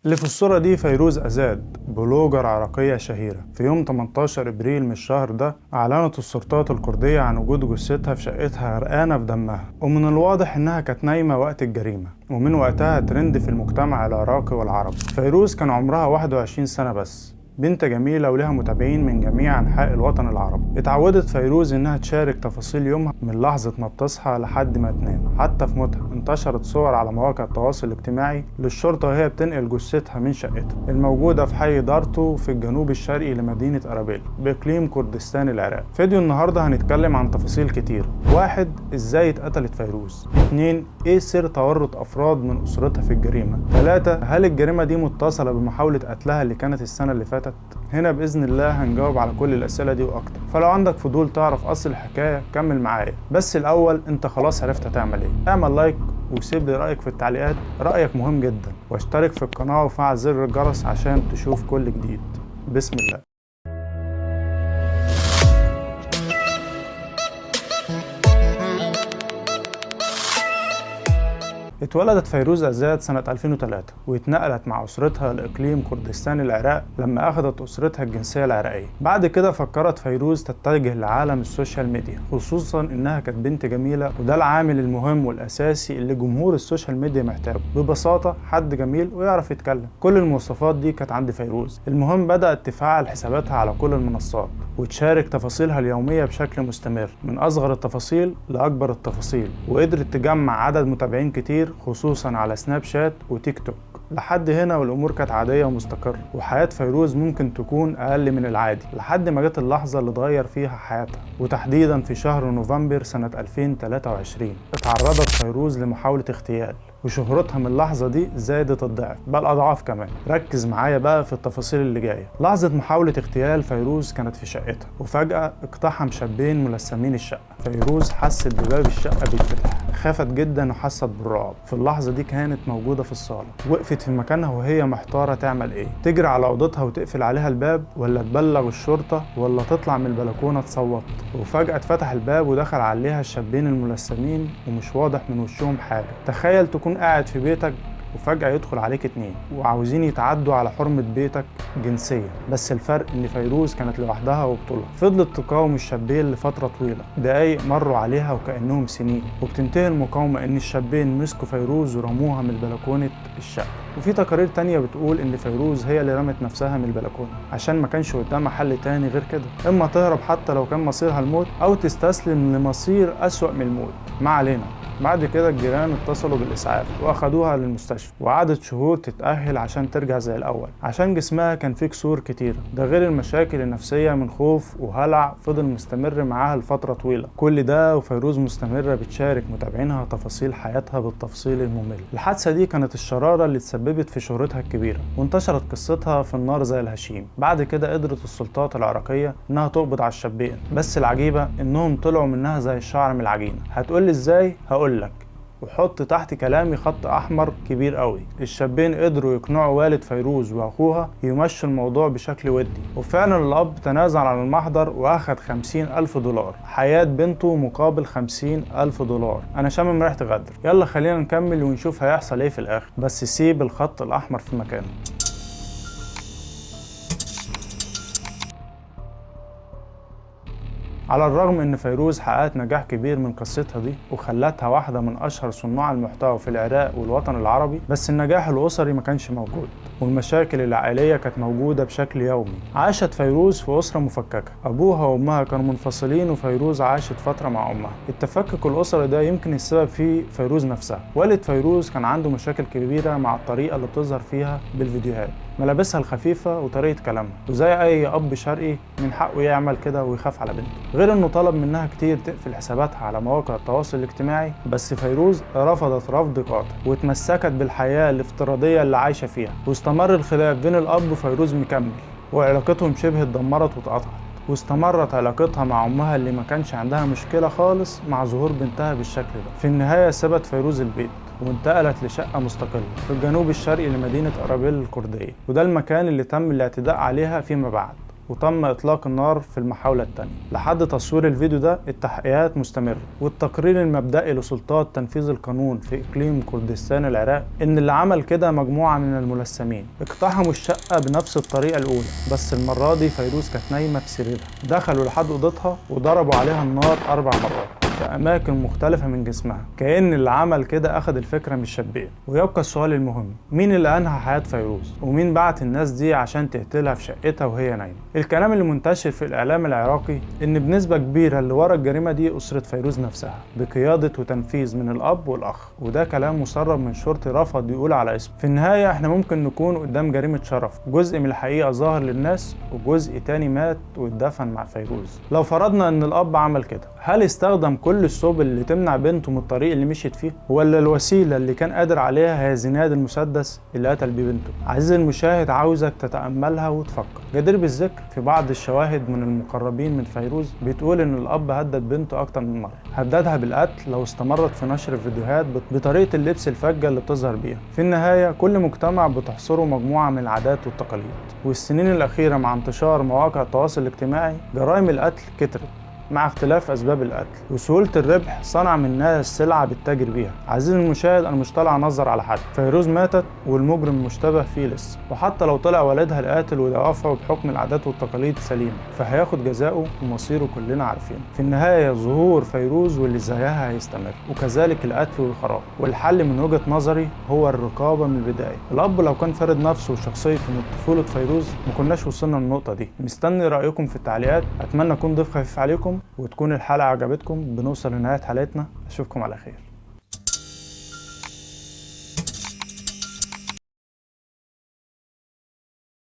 اللي في الصورة دي فيروز أزاد، بلوجر عراقية شهيرة. في يوم 18 إبريل من الشهر ده أعلنت السلطات الكردية عن وجود جثتها في شقتها غرقانة في دمها، ومن الواضح إنها كانت نايمة وقت الجريمة، ومن وقتها ترند في المجتمع العراقي والعربي. فيروز كان عمرها 21 سنة بس، بنت جميلة ولها متابعين من جميع أنحاء الوطن العربي. اتعودت فيروز إنها تشارك تفاصيل يومها من لحظة ما بتصحى لحد ما تنام، حتى في موتها انتشرت صور على مواقع التواصل الاجتماعي للشرطة وهي بتنقل جثتها من شقتها الموجودة في حي دارتو في الجنوب الشرقي لمدينة أرابيل بإقليم كردستان العراق. فيديو النهاردة هنتكلم عن تفاصيل كتير. 1. إزاي اتقتلت فيروز؟ 2. إيه سر تورط أفراد من أسرتها في الجريمة؟ 3. هل الجريمة دي متصلة بمحاولة قتلها اللي كانت السنة اللي فاتت؟ هنا بإذن الله هنجاوب على كل الأسئلة دي وأكتر، فلو عندك فضول تعرف أصل الحكاية كمل معايا. بس الأول أنت خلاص عرفت هتعمل إيه. اعمل لايك وسيب لي رأيك في التعليقات، رأيك مهم جدا، واشترك في القناة وفعل زر الجرس عشان تشوف كل جديد. بسم الله. اتولدت فيروز أزاد سنة 2003 واتنقلت مع أسرتها لإقليم كردستان العراق لما أخذت أسرتها الجنسية العراقية. بعد كده فكرت فيروز تتجه لعالم السوشيال ميديا، خصوصا إنها كانت بنت جميلة، وده العامل المهم والأساسي اللي جمهور السوشيال ميديا محتاجه. ببساطة حد جميل ويعرف يتكلم. كل المواصفات دي كانت عند فيروز. المهم بدأت تفعل حساباتها على كل المنصات وتشارك تفاصيلها اليومية بشكل مستمر، من أصغر التفاصيل لأكبر التفاصيل، وقدرت تجمع عدد متابعين كتير خصوصا على سناب شات وتيك توك. لحد هنا والأمور كانت عادية ومستقرة، وحياة فيروز ممكن تكون أقل من العادي، لحد ما جت اللحظة اللي اتغير فيها حياتها، وتحديدا في شهر نوفمبر سنة 2023 اتعرضت فيروز لمحاولة اغتيال، وشهرتها من اللحظة دي زادت الضعف، بل أضعاف كمان. ركز معايا بقى في التفاصيل اللي جاية. لحظة محاولة اغتيال فيروز كانت في شقتها، وفجأة اقتحم شابين ملثمين الشقة. فيروز حست بباب الشقة بيتفتح، خافت جدا وحست بالرعب. في اللحظة دي كانت موجودة في الصالة، وقفت في مكانها وهي محتارة تعمل ايه. تجري على أوضتها وتقفل عليها الباب، ولا تبلغ الشرطة، ولا تطلع من البلكونة تصوت. وفجأة اتفتح الباب ودخل عليها الشابين الملثمين ومش واضح من وشهم حاجة. تخيل تكون قاعد في بيتك وفجأة يدخل عليك اتنين وعاوزين يتعدوا على حرمة بيتك جنسيا. بس الفرق ان فيروز كانت لوحدها وبطولة. فضلت تقاوم الشابين لفترة طويلة، دقايق مروا عليها وكأنهم سنين، وبتنتهي المقاومة ان الشابين مسكوا فيروز ورموها من بلكونة الشقة. وفي تقارير تانية بتقول ان فيروز هي اللي رمت نفسها من البلكونة، عشان ما كانش قدامها حل تاني غير كده، اما تهرب حتى لو كان مصيرها الموت، او تستسلم لمصير أسوأ من الموت. ما علينا. بعد كده الجيران اتصلوا بالإسعاف وأخدوها للمستشفى، وقعدت شهور تتأهل عشان ترجع زي الأول، عشان جسمها كان فيه كسور كتير، ده غير المشاكل النفسية من خوف وهلع فضل مستمر معاها لفترة طويلة. كل ده وفيروز مستمرة بتشارك متابعينها تفاصيل حياتها بالتفصيل الممل. الحادثة دي كانت الشرارة اللي تسببت في شهرتها الكبيرة، وانتشرت قصتها في النار زي الهشيم. بعد كده قدرت السلطات العراقية إنها تقبض على الشابين، بس العجيبة إنهم طلعوا منها زي الشعر من العجينة. هتقولي إزاي؟ هقولك، وحط تحت كلامي خط أحمر كبير قوي. الشابين قدروا يقنعوا والد فيروز وأخوها يمشوا الموضوع بشكل ودي، وفعلا الأب تنازل عن المحضر وأخد 50,000 دولار، حياة بنته مقابل 50,000 دولار. أنا شامم ريحة غدر. يلا خلينا نكمل ونشوف هيحصل إيه في الآخر، بس سيب الخط الأحمر في مكانه. على الرغم ان فيروز حققت نجاح كبير من قصتها دي وخلتها واحدة من اشهر صناع المحتوى في العراق والوطن العربي، بس النجاح الاسري ما كانش موجود، والمشاكل العائلية كانت موجودة بشكل يومي. عاشت فيروز في أسرة مفككة، أبوها وأمها كانوا منفصلين وفيروز عاشت فترة مع أمها. التفكك الأسري ده يمكن السبب فيه فيروز نفسها. والد فيروز كان عنده مشاكل كبيرة مع الطريقة اللي بتظهر فيها بالفيديوهات، ملابسها الخفيفة وطريقة كلامها، وزي أي أب شرقي من حقه يعمل كده ويخاف على بنته. غير إنه طلب منها كتير تقفل حساباتها على مواقع التواصل الاجتماعي، بس فيروز رفضت رفض قاطع واتمسكت بالحياة الافتراضية اللي عايشة فيها. واستمر الخلاف بين الأب وفيروز مكمل، وعلاقتهم شبه اتدمرت واتقطعت. واستمرت علاقتها مع أمها اللي ما كانش عندها مشكلة خالص مع ظهور بنتها بالشكل ده. في النهاية سابت فيروز البيت وانتقلت لشقة مستقلة في الجنوب الشرقي لمدينة أرابيل الكردية، وده المكان اللي تم الاعتداء عليها فيما بعد. وتم إطلاق النار في المحاولة الثانية. لحد تصوير الفيديو ده التحقيقات مستمرة، والتقرير المبدئي لسلطات تنفيذ القانون في إقليم كردستان العراق إن اللي عمل كده مجموعة من الملثمين اقتحموا الشقة بنفس الطريقة الأولى، بس المرة دي فيروز كانت نايمة في سريرها. دخلوا لحد أوضتها وضربوا عليها النار 4 مرات في أماكن مختلفة من جسمها، كأن اللي عمل كده أخد الفكرة من الشابين. ويبقى السؤال المهم، مين اللي أنهى حياة فيروز؟ ومين بعت الناس دي عشان تقتلها في شقتها وهي نايمة؟ الكلام اللي منتشر في الإعلام العراقي إن بنسبة كبيرة اللي ورا الجريمة دي أسرة فيروز نفسها، بقيادة وتنفيذ من الأب والأخ، وده كلام مسرب من شرطي رفض يقول على اسمه. في النهاية إحنا ممكن نكون قدام جريمة شرف، جزء من الحقيقة ظاهر للناس وجزء تاني مات واتدفن مع فيروز. لو فرضنا إن الأب عمل كده، هل استخدم كل السبل اللي تمنع بنته من الطريق اللي مشيت فيه، ولا الوسيلة اللي كان قادر عليها هي زناد المسدس اللي قتل بيه بنته؟ عزيزي المشاهد، عاوزك تتأملها وتفكر. جدير بالذكر في بعض الشواهد من المقربين من فيروز بتقول ان الاب هدد بنته اكتر من مرة، هددها بالقتل لو استمرت في نشر الفيديوهات بطريقة اللبس الفجة اللي بتظهر بيها. في النهاية كل مجتمع بتحصره مجموعة من العادات والتقاليد، والسنين الأخيرة مع انتشار مواقع التواصل الاجتماعي جرائم القتل كترت مع اختلاف أسباب القتل، وسهولة الربح صنع من الناس سلعة بتتاجر بيها. عزيزي المشاهد، أنا مش طالع أنظر على حد، فيروز ماتت والمجرم مشتبه فيه لسه، وحتى لو طلع والدها القاتل ودوافعه بحكم العادات والتقاليد سليمة فهياخد جزاؤه ومصيره كلنا عارفين. في النهاية ظهور فيروز واللي زيها هيستمر، وكذلك القتل والخراب، والحل من وجهة نظري هو الرقابة من البداية. الأب لو كان فرض نفسه وشخصيته من طفولة فيروز ما كناش وصلنا للنقطة دي. مستني رأيكم في التعليقات، أتمنى أكون ضيف خفيف عليكم وتكون الحلقة عجبتكم. بنوصل لنهاية حلقتنا، أشوفكم على خير.